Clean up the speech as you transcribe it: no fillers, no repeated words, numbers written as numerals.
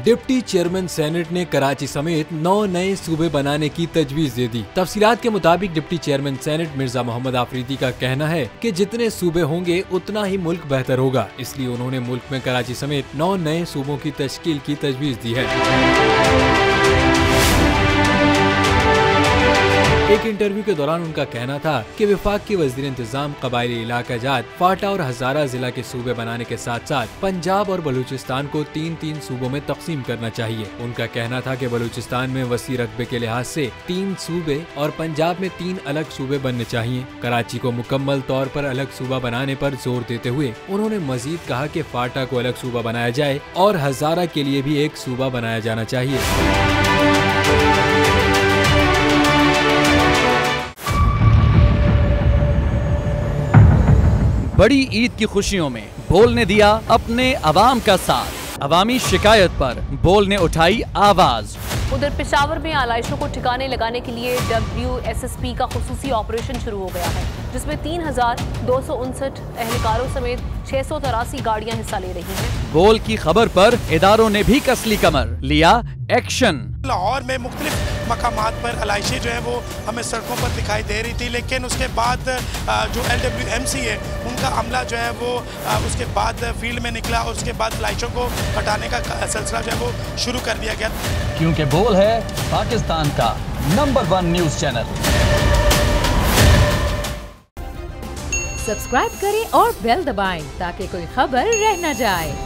Deputy chairman senate ने कराची समेत 9 नए सूबे बनाने की तजवीज दे दी। तफसीलात के मुताबिक deputy chairman senate Mirza Mohammad Afridi का कहना है कि जितने सूबे होंगे उतना ही मुल्क बेहतर होगा, इसलिए उन्होंने मुल्क में कराची समेत 9 नए सूबों की तश्कील की तजवीज दी है। एक इंटरव्यू के दौरान उनका कहना था कि विफाक की वज़ीर इंतजाम कबायली इलाका जात फाटा और हजारा जिला के सूबे बनाने के साथ साथ पंजाब और बलूचिस्तान को 3-3 सूबों में तकसीम करना चाहिए। उनका कहना था कि बलूचिस्तान में वसी रकबे के लिहाज से 3 सूबे और पंजाब में 3 अलग सूबे बनने चाहिए। कराची को मुकम्मल तौर पर अलग सूबा बनाने पर जोर देते हुए उन्होंने मजीद कहा कि फाटा को अलग सूबा बनाया जाए और हजारा के लिए भी एक सूबा बनाया जाना चाहिए। बड़ी ईद की खुशियों में बोल ने दिया अपने अवाम का साथ। अवामी शिकायत पर बोल ने उठाई आवाज। उधर पेशावर में आलाइशों को ठिकाने लगाने के लिए WSSP का खुसूसी ऑपरेशन शुरू हो गया है, जिसमें 3259 एहलकारों समेत 683 गाड़ियां हिस्सा ले रही हैं। बोल की खबर पर इदारों ने भी कसली कमर, लिया एक्शन। लाहौर में मुख्तलिफ मकामात पर आलाइशें जो है वो हमें सड़कों पर दिखाई दे रही थी, लेकिन उसके बाद जो LWMC है उनका अमला जो है वो उसके बाद फील्ड में निकला और उसके बाद आलाइशों को हटाने का सिलसिला जो है वो शुरू कर दिया गया, क्योंकि बोल है पाकिस्तान का नंबर 1 न्यूज चैनल। सब्सक्राइब करें और बेल दबाएं ताकि कोई खबर रह न जाए।